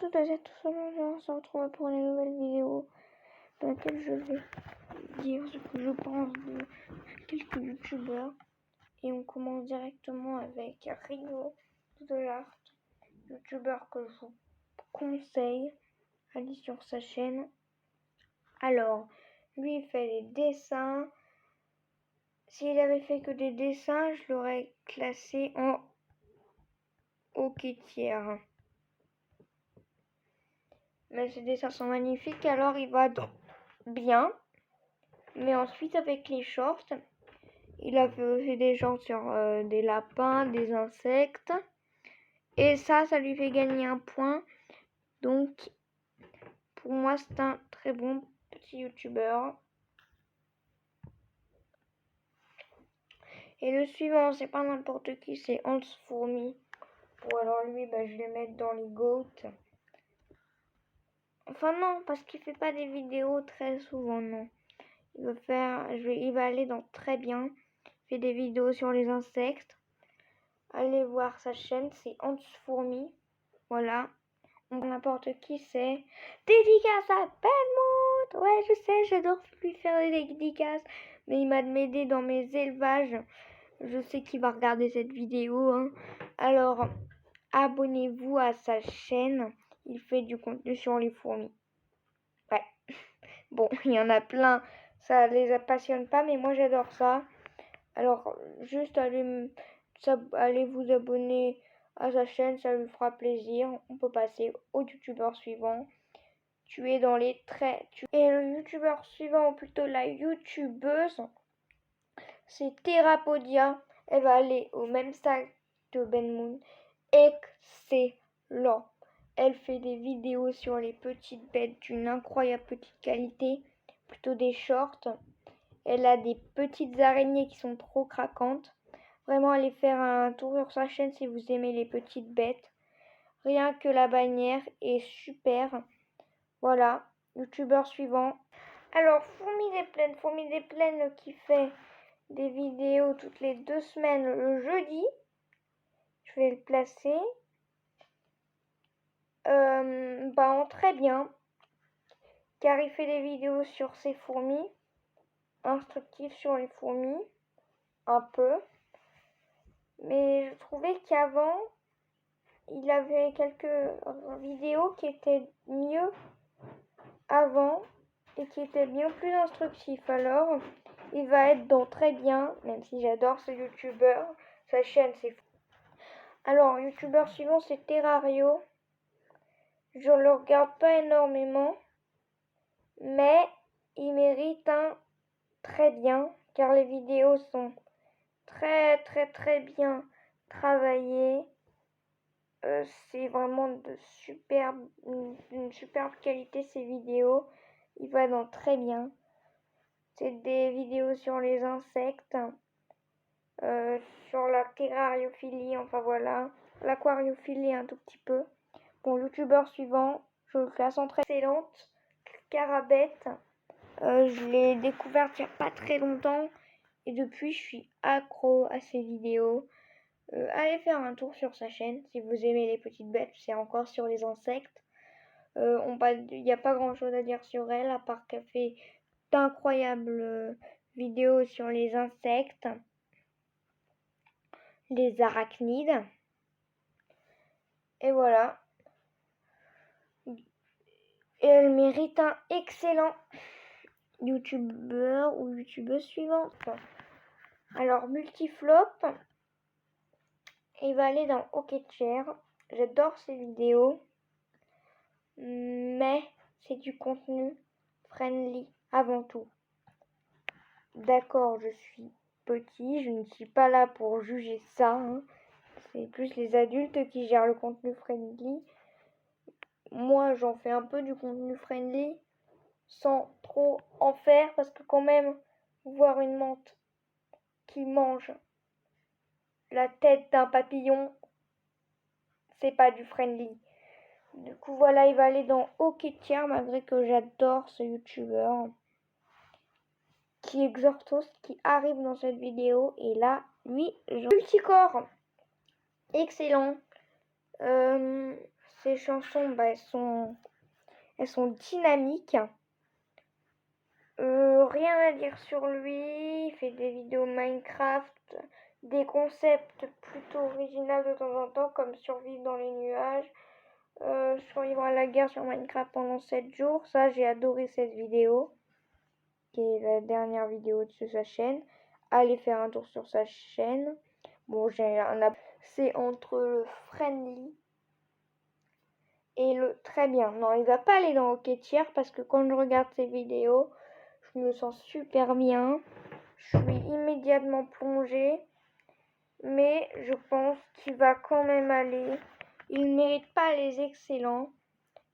tout à fait tout seul. On se retrouve pour une nouvelle vidéo dans laquelle je vais dire ce que je pense de quelques youtubeurs. Et on commence directement avec Rio de l'Art, youtubeur que je vous conseille. Allez sur sa chaîne. Alors, lui il fait des dessins. S'il avait fait que des dessins, je l'aurais classé en hockey-tiers. Mais ses dessins sont magnifiques, alors il va bien. Mais ensuite, avec les shorts, il a fait aussi des shorts sur des lapins, des insectes. Et ça lui fait gagner un point. Donc, pour moi, c'est un très bon petit youtubeur. Et le suivant, c'est pas n'importe qui, c'est Hans Fourmi. Bon, alors lui, je vais le mettre dans les GOAT. Enfin non, parce qu'il fait pas des vidéos très souvent, non. Il va aller dans très bien. Il fait des vidéos sur les insectes. Allez voir sa chaîne, c'est Hans Fourmi. Voilà. N'importe qui c'est. Dédicace à Benmout. Ouais, je sais, j'adore lui faire des dédicaces. Mais il m'a m'aider dans mes élevages. Je sais qu'il va regarder cette vidéo. Hein. Alors, abonnez-vous à sa chaîne. Il fait du contenu sur les fourmis. Ouais. Bon, il y en a plein. Ça les passionne pas, mais moi j'adore ça. Alors, juste allez vous abonner à sa chaîne, ça lui fera plaisir. On peut passer au youtubeur suivant. Et le youtubeur suivant, ou plutôt la youtubeuse, c'est Therapodia. Elle va aller au même stade de Benmout. Excellent. Elle fait des vidéos sur les petites bêtes d'une incroyable petite qualité, plutôt des shorts. Elle a des petites araignées qui sont trop craquantes. Vraiment, allez faire un tour sur sa chaîne si vous aimez les petites bêtes. Rien que la bannière est super. Voilà, youtubeur suivant. Alors, Fourmi des Plaines qui fait des vidéos toutes les 2 semaines le jeudi. Je vais le placer. En très bien. Car il fait des vidéos sur ses fourmis. Instructives sur les fourmis. Un peu. Mais je trouvais qu'avant, il avait quelques vidéos qui étaient mieux avant et qui étaient bien plus instructifs. Alors, il va être dans très bien, même si j'adore ce youtubeur. Sa chaîne, c'est fou. Alors, youtubeur suivant, c'est Terrario. Je le regarde pas énormément, mais il mérite un très bien, car les vidéos sont très bien travaillées. C'est vraiment d'une superbe qualité ces vidéos. Il va dans très bien. C'est des vidéos sur les insectes, sur la terrariophilie, enfin voilà, l'aquariophilie un tout petit peu. Bon, youtubeur suivant, je le classe en très excellente. Carabette, je l'ai découverte il n'y a pas très longtemps et depuis je suis accro à ses vidéos. Allez faire un tour sur sa chaîne si vous aimez les petites bêtes, c'est encore sur les insectes. Il n'y a pas grand chose à dire sur elle à part qu'elle fait d'incroyables vidéos sur les insectes, les arachnides. Et voilà. Et elle mérite un excellent youtubeur ou youtubeuse suivante. Alors, Multiflop, il va aller dans hockey-tiers. J'adore ses vidéos, mais c'est du contenu friendly avant tout. D'accord, je suis petit, je ne suis pas là pour juger ça. Hein. C'est plus les adultes qui gèrent le contenu friendly. Moi, j'en fais un peu du contenu friendly, sans trop en faire, parce que quand même, voir une menthe qui mange la tête d'un papillon, c'est pas du friendly. Du coup, voilà, il va aller dans hockey-tiers, malgré que j'adore ce youtubeur. Qui Exortos, qui arrive dans cette vidéo. Et là, lui, Multicore. Excellent. Ses chansons, bah, elles sont dynamiques. Rien à dire sur lui. Il fait des vidéos Minecraft, des concepts plutôt originaux de temps en temps, comme survivre dans les nuages, survivre à la guerre sur Minecraft pendant 7 jours. Ça, j'ai adoré cette vidéo, qui est la dernière vidéo de sa chaîne. Allez faire un tour sur sa chaîne. Bon, c'est entre le friendly et le très bien. Non, il va pas aller dans Hockey-Tiers parce que quand je regarde ses vidéos, je me sens super bien. Je suis immédiatement plongée. Mais je pense qu'il va quand même aller. Il ne mérite pas les excellents.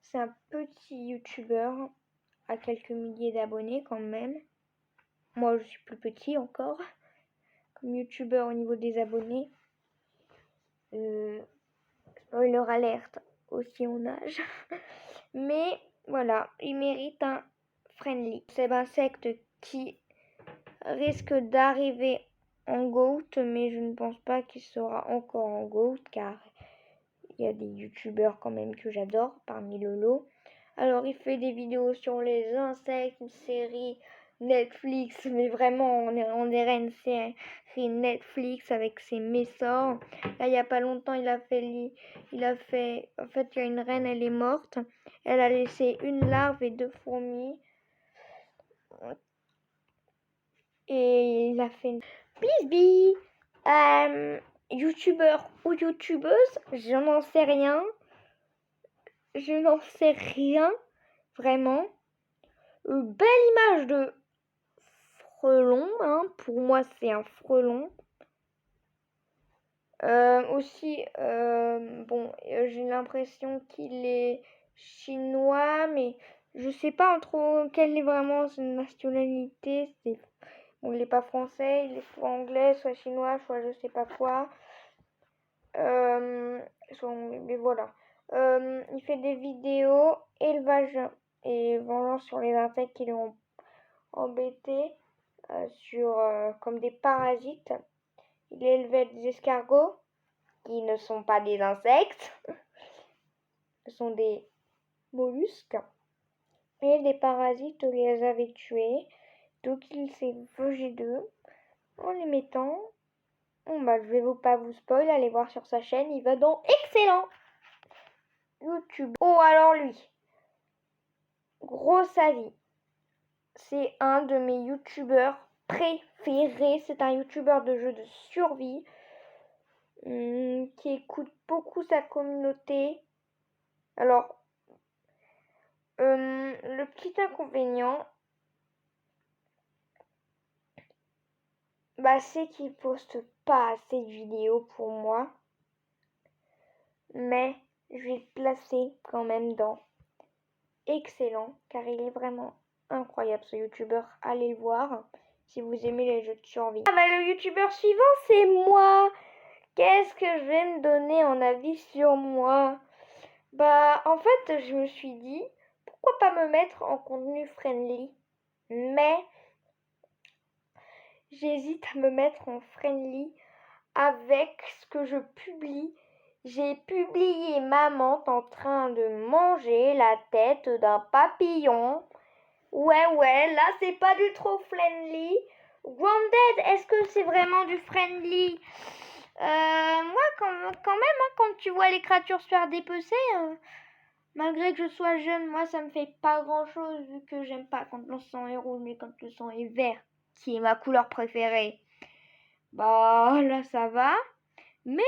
C'est un petit youtubeur à quelques milliers d'abonnés quand même. Moi, je suis plus petit encore comme youtubeur au niveau des abonnés. Spoiler alerte, aussi en âge. Mais voilà, il mérite un friendly. C'est un insecte qui risque d'arriver en GOAT, mais je ne pense pas qu'il sera encore en GOAT car il y a des youtubeurs quand même que j'adore parmi le lot. Alors il fait des vidéos sur les insectes, une série Netflix, mais vraiment on dirait une série Netflix avec ses messors. Là il y a pas longtemps en fait il y a une reine, elle est morte. Elle a laissé une larve et 2 fourmis. Et il a fait une bisbille. Youtubeur ou youtubeuse, je n'en sais rien. Je n'en sais rien, vraiment. Belle image de frelon, hein. Pour moi, c'est un frelon. Aussi, bon, j'ai l'impression qu'il est chinois, mais je sais pas trop quelle est vraiment sa nationalité. Bon, il n'est pas français, il est soit anglais, soit chinois, soit je sais pas quoi. Mais voilà. Il fait des vidéos élevage et vengeance sur les insectes qui l'ont embêté, comme des parasites. Il élevait des escargots qui ne sont pas des insectes, ce sont des mollusques. Et des parasites les avait tués, donc il s'est vengé d'eux en les mettant. Bon, bah, je vais pas vous spoil, allez voir sur sa chaîne, il va dans excellent YouTube. Oh, alors lui, gros avis, c'est un de mes youtubeurs préférés. C'est un youtubeur de jeux de survie qui écoute beaucoup sa communauté. Alors, le petit inconvénient, bah, c'est qu'il poste pas assez de vidéos pour moi. Mais je vais le placer quand même dans excellent, car il est vraiment incroyable ce youtubeur. Allez le voir si vous aimez les jeux de survie. Ah bah le youtubeur suivant, c'est moi. Qu'est-ce que je vais me donner en avis sur moi? Bah en fait je me suis dit pourquoi pas me mettre en contenu friendly, mais j'hésite à me mettre en friendly avec ce que je publie. J'ai publié maman en train de manger la tête d'un papillon. Ouais, là c'est pas du trop friendly. Grounded, est-ce que c'est vraiment du friendly? Moi quand même, hein, quand tu vois les créatures se faire dépecer, malgré que je sois jeune, moi ça me fait pas grand chose vu que j'aime pas quand le sang est rouge, mais quand le sang est vert, qui est ma couleur préférée, bah là ça va. Mais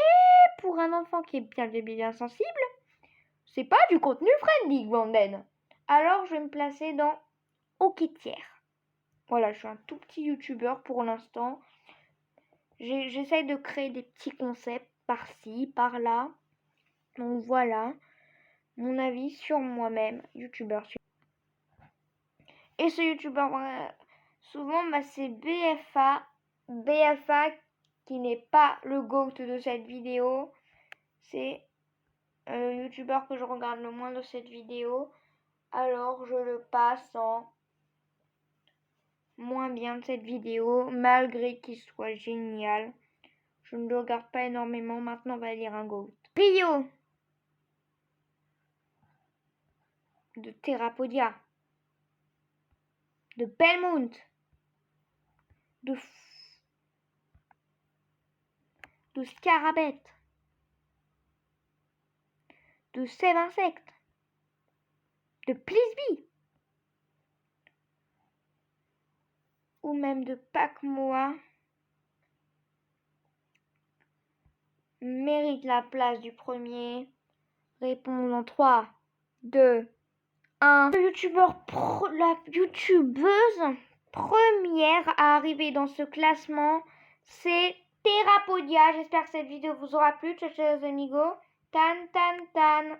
pour un enfant qui est bien sensible, c'est pas du contenu friendly, Grounded. Alors je vais me placer dans Hockey-Tiers. Voilà, je suis un tout petit youtubeur pour l'instant. J'essaye de créer des petits concepts par-ci, par-là. Donc voilà, mon avis sur moi-même, youtubeur. Et ce youtubeur, souvent, bah, c'est BFA. BFA qui n'est pas le GOAT de cette vidéo. C'est le youtubeur que je regarde le moins de cette vidéo. Alors je le passe en moins bien de cette vidéo, malgré qu'il soit génial. Je ne le regarde pas énormément. Maintenant, on va lire un GOAT. Rio. de Therapodia, de Belmont, de Scarabée, de Sève Insecte, de Plisby, ou même de Pacmoa, mérite la place du premier? Réponse en 3, 2, 1. La youtubeuse première à arriver dans ce classement, c'est Therapodia. J'espère que cette vidéo vous aura plu. Ciao, ciao, les amigos. Tan, tan, tan.